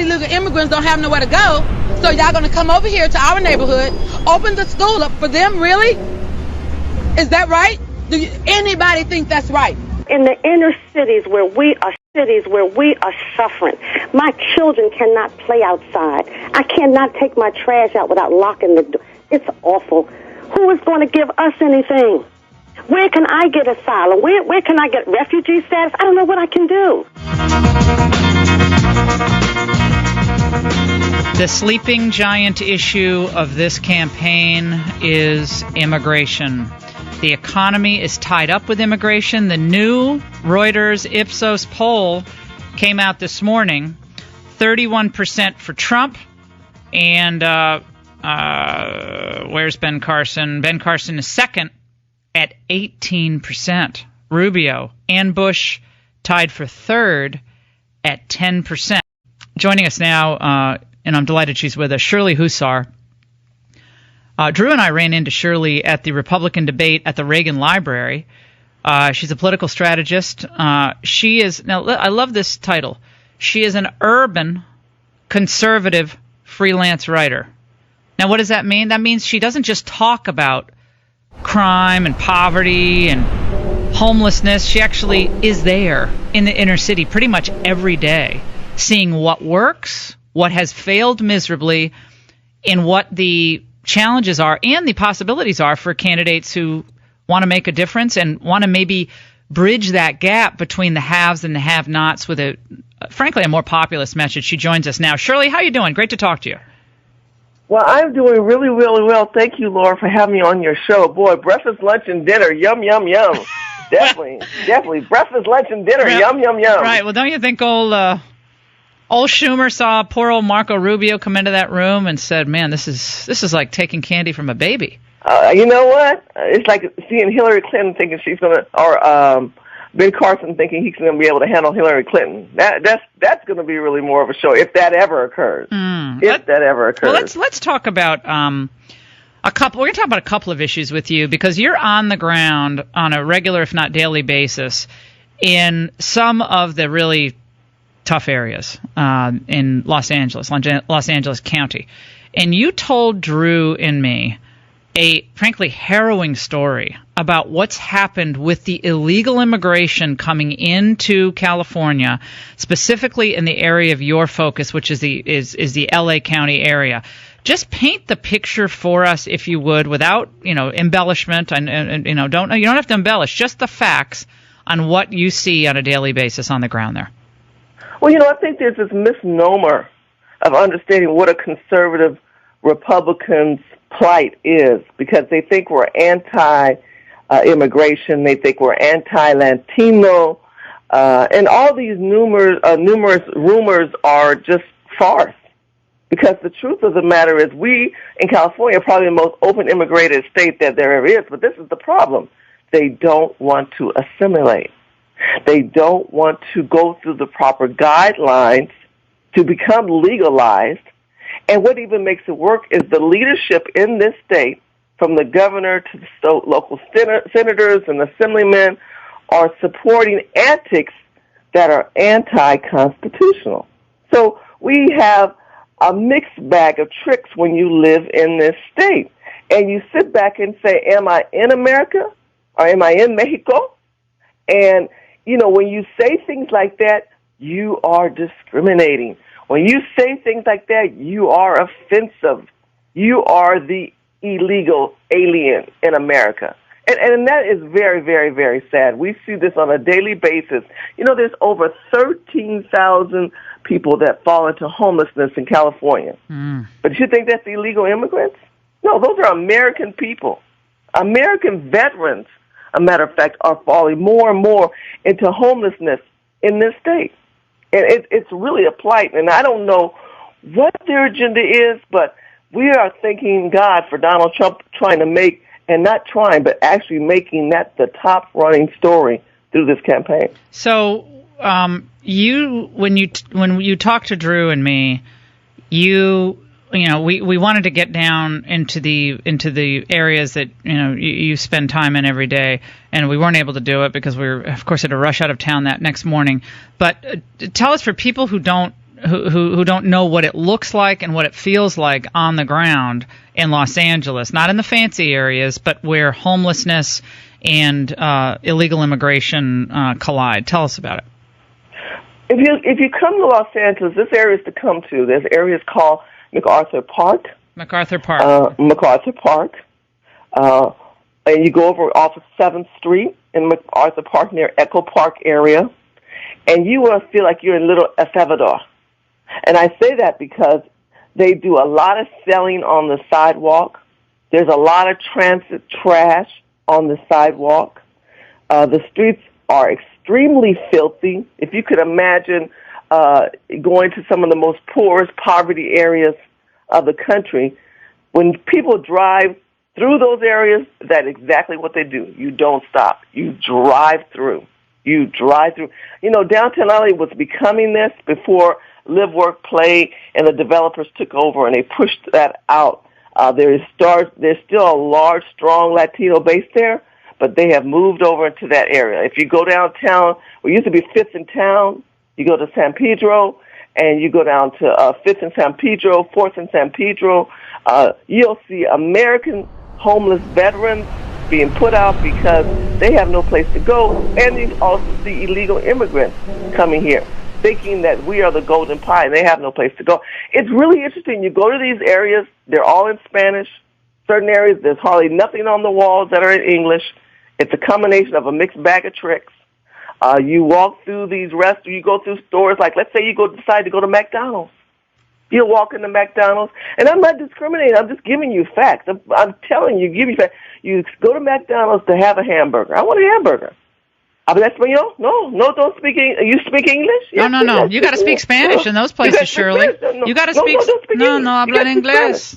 illegal immigrants don't have nowhere to go, so y'all gonna come over here to our neighborhood, open the school up for them, really? Is that right? Anybody think that's right? In the inner cities where we are suffering, my children cannot play outside. I cannot take my trash out without locking the door. It's awful. Who is going to give us anything? Where can I get asylum? Where can I get refugee status? I don't know what I can do. The sleeping giant issue of this campaign is immigration. The economy is tied up with immigration. The new Reuters Ipsos poll came out this morning, 31% for Trump. And where's Ben Carson? Ben Carson is second at 18%. Rubio and Bush tied for third at 10%. Joining us now, and I'm delighted she's with us, Shirley Husar. Drew and I ran into Shirley at the Republican debate at the Reagan Library. She's a political strategist. She is, now I love this title, she is an urban conservative freelance writer. Now what does that mean? That means she doesn't just talk about crime and poverty and homelessness. She actually is there in the inner city pretty much every day, seeing what works, what has failed miserably, and what the challenges are and the possibilities are for candidates who want to make a difference and want to maybe bridge that gap between the haves and the have-nots with frankly, a more populist message. She joins us now. Shirley, how you doing? Great to talk to you. Well, I'm doing really, really well. Thank you, Laura, for having me on your show. Boy, breakfast, lunch, and dinner. Yum, yum, yum. Definitely. Breakfast, lunch, and dinner. Yum, yum, yum. Right. Well, don't you think old Schumer saw poor old Marco Rubio come into that room and said, man, this is like taking candy from a baby? You know what? It's like seeing Hillary Clinton thinking she's going to, or Ben Carson thinking he's going to be able to handle Hillary Clinton. That's going to be really more of a show if that ever occurs. If that ever occurs. Well, let's talk about a couple. We're going to talk about a couple of issues with you because you're on the ground on a regular, if not daily, basis in some of the really tough areas in Los Angeles County, and you told Drew and me a frankly harrowing story about what's happened with the illegal immigration coming into California, specifically in the area of your focus, which is the LA County area. Just paint the picture for us, if you would, without embellishment, and you don't have to embellish, just the facts on what you see on a daily basis on the ground there. Well, I think there's this misnomer of understanding what a conservative Republican's plight is, because they think we're anti-immigration, they think we're anti-Latino, and all these numerous rumors are just farce. Because the truth of the matter is we in California are probably the most open immigrated state that there ever is, but this is the problem. They don't want to assimilate. They don't want to go through the proper guidelines to become legalized. And what even makes it work is the leadership in this state, from the governor to the local senators and assemblymen, are supporting antics that are anti-constitutional. So we have a mixed bag of tricks when you live in this state. And you sit back and say, am I in America or am I in Mexico? And when you say things like that, you are discriminating. When you say things like that, you are offensive. You are the illegal alien in America. And that is very, very, very sad. We see this on a daily basis. There's over 13,000 people that fall into homelessness in California. But you think that's illegal immigrants? No, those are American people. American veterans, a matter of fact, are falling more and more into homelessness in this state. And it's really a plight, and I don't know what their agenda is, but we are thanking God for Donald Trump trying to make, and not trying, but actually making that the top running story through this campaign. So when you talk to Drew and me, we wanted to get down into the areas that you spend time in every day, and we weren't able to do it because we were, of course, had to rush out of town that next morning. But tell us, for people who don't who don't know what it looks like and what it feels like on the ground in Los Angeles, not in the fancy areas, but where homelessness and illegal immigration collide. Tell us about it. If you come to Los Angeles, this area is to come to. There's areas called MacArthur Park. MacArthur Park. And you go over off of 7th Street in MacArthur Park near Echo Park area, and you will feel like you're in Little El Salvador. And I say that because they do a lot of selling on the sidewalk. There's a lot of transit trash on the sidewalk. The streets are extremely filthy. If you could imagine going to some of the most poorest poverty areas of the country, when people drive through those areas, that's exactly what they do. You don't stop. You drive through. Downtown LA was becoming this before Live, Work, Play and the developers took over, and they pushed that out. There's still a large, strong Latino base there, but they have moved over into that area. If you go downtown, we used to be 5th in town, you go to San Pedro, and you go down to 5th and San Pedro, 4th and San Pedro, you'll see American homeless veterans being put out because they have no place to go, and you also see illegal immigrants coming here, thinking that we are the golden pie, and they have no place to go. It's really interesting. You go to these areas, they're all in Spanish. Certain areas, there's hardly nothing on the walls that are in English. It's a combination of a mixed bag of tricks. You walk through these restaurants, you go through stores, like let's say you decide to go to McDonald's. You'll walk into McDonald's, and I'm not discriminating. I'm just giving you facts. I'm telling you, give you facts. You go to McDonald's to have a hamburger. I want a hamburger. ¿Habla español? No, don't speak English. You speak English? Yes, no. You got to speak Spanish in those places, Shirley. You got to speak. No, habla inglés.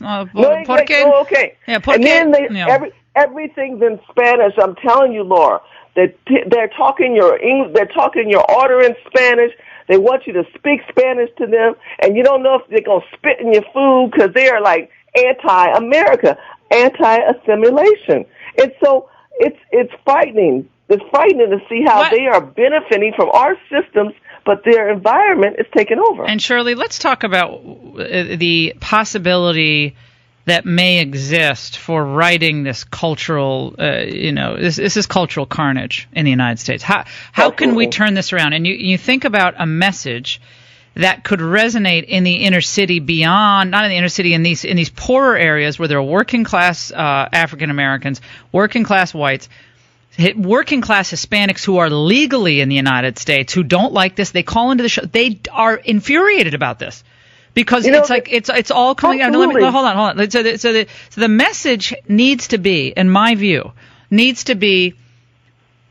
¿Por qué? No, okay. Yeah, ¿por and qué? then everything's in Spanish. I'm telling you, Laura. They're talking your order in Spanish. They want you to speak Spanish to them, and you don't know if they're going to spit in your food because they are like anti-America, anti-assimilation. And so it's frightening. It's frightening to see how they are benefiting from our systems, but their environment is taking over. And Shirley, let's talk about the possibility that may exist for writing this cultural, this is cultural carnage in the United States. How can we turn this around? And you think about a message that could resonate in the inner city beyond, not in the inner city, in these poorer areas where there are working class African Americans, working class whites, working class Hispanics who are legally in the United States who don't like this. They call into the show. They are infuriated about this. Because it's all coming out. Hold on. So the message needs to be, in my view,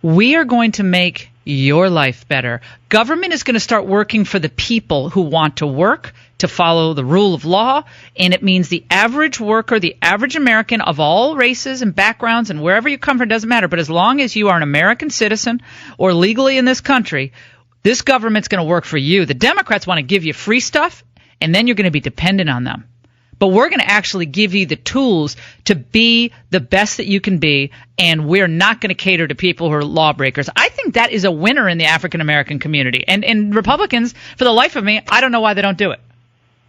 we are going to make your life better. Government is going to start working for the people who want to work, to follow the rule of law, and it means the average worker, the average American of all races and backgrounds and wherever you come from, doesn't matter. But as long as you are an American citizen or legally in this country, this government's going to work for you. The Democrats want to give you free stuff, and then you're going to be dependent on them. But we're going to actually give you the tools to be the best that you can be, and we're not going to cater to people who are lawbreakers. I think that is a winner in the African-American community. And Republicans, for the life of me, I don't know why they don't do it.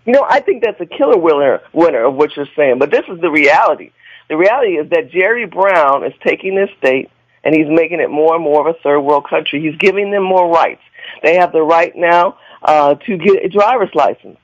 I think that's a killer winner of what you're saying. But this is the reality. The reality is that Jerry Brown is taking this state, and he's making it more and more of a third world country. He's giving them more rights. They have the right now to get a driver's license.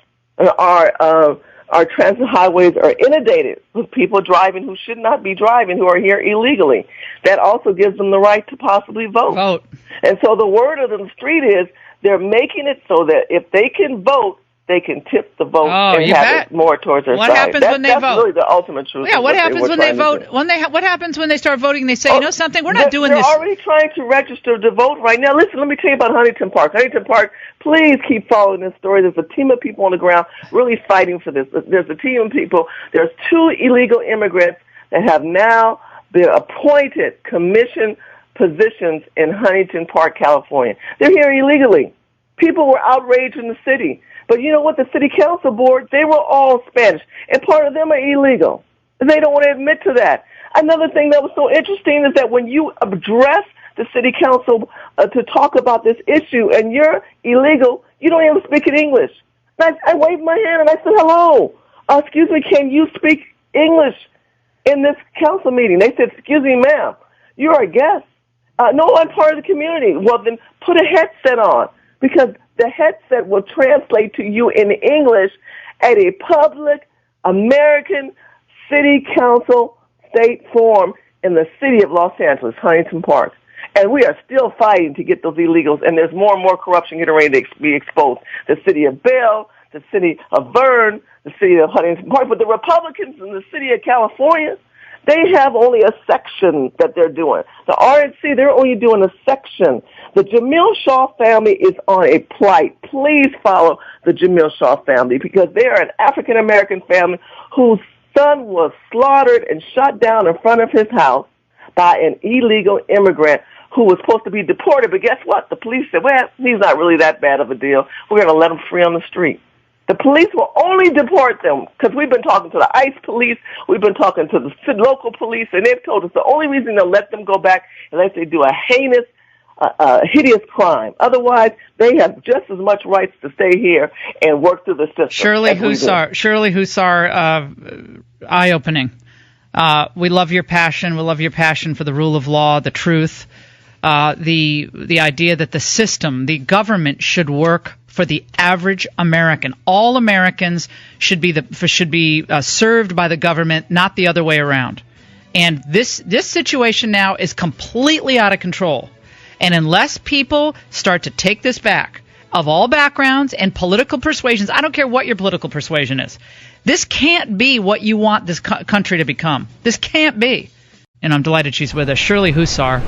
Our transit highways are inundated with people driving who should not be driving, who are here illegally. That also gives them the right to possibly vote. And so the word of the street is they're making it so that if they can vote, they can tip the vote and have it more towards their side. What happens when they vote? That's really the ultimate truth. Yeah, what happens when they vote? What happens when they start voting and they say, something, we're not doing this? They're already trying to register to vote right now. Listen, let me tell you about Huntington Park. Huntington Park, please keep following this story. There's a team of people on the ground really fighting for this. There's a team of people. There's 2 illegal immigrants that have now been appointed commission positions in Huntington Park, California. They're here illegally. People were outraged in the city. But you know what? The city council board, they were all Spanish, and part of them are illegal. And they don't want to admit to that. Another thing that was so interesting is that when you address the city council to talk about this issue and you're illegal, you don't even speak in English. I waved my hand and I said, hello. Excuse me, can you speak English in this council meeting? They said, excuse me, ma'am, you're a guest. No, I'm part of the community. Well, then put a headset on, because the headset will translate to you in English at a public American city council state forum in the city of Los Angeles, Huntington Park. And we are still fighting to get those illegals, and there's more and more corruption getting ready to be exposed. The city of Bell, the city of Vern, the city of Huntington Park. But the Republicans in the city of California, they have only a section that they're doing. The RNC, they're only doing a section. The Jamil Shaw family is on a plight. Please follow the Jamil Shaw family, because they are an African-American family whose son was slaughtered and shot down in front of his house by an illegal immigrant who was supposed to be deported. But guess what? The police said, well, he's not really that bad of a deal. We're going to let him free on the street. The police will only deport them, because we've been talking to the ICE police, we've been talking to the local police, and they've told us the only reason they'll let them go back unless they do a heinous, hideous crime. Otherwise, they have just as much rights to stay here and work through the system. Shirley Husar, eye-opening. We love your passion. We love your passion for the rule of law, the truth, the idea that the system, the government, should work for the average American. All Americans should be served by the government, not the other way around. And this situation now is completely out of control. And unless people start to take this back, of all backgrounds and political persuasions, I don't care what your political persuasion is, this can't be what you want this country to become. This can't be. And I'm delighted she's with us. Shirley Husar,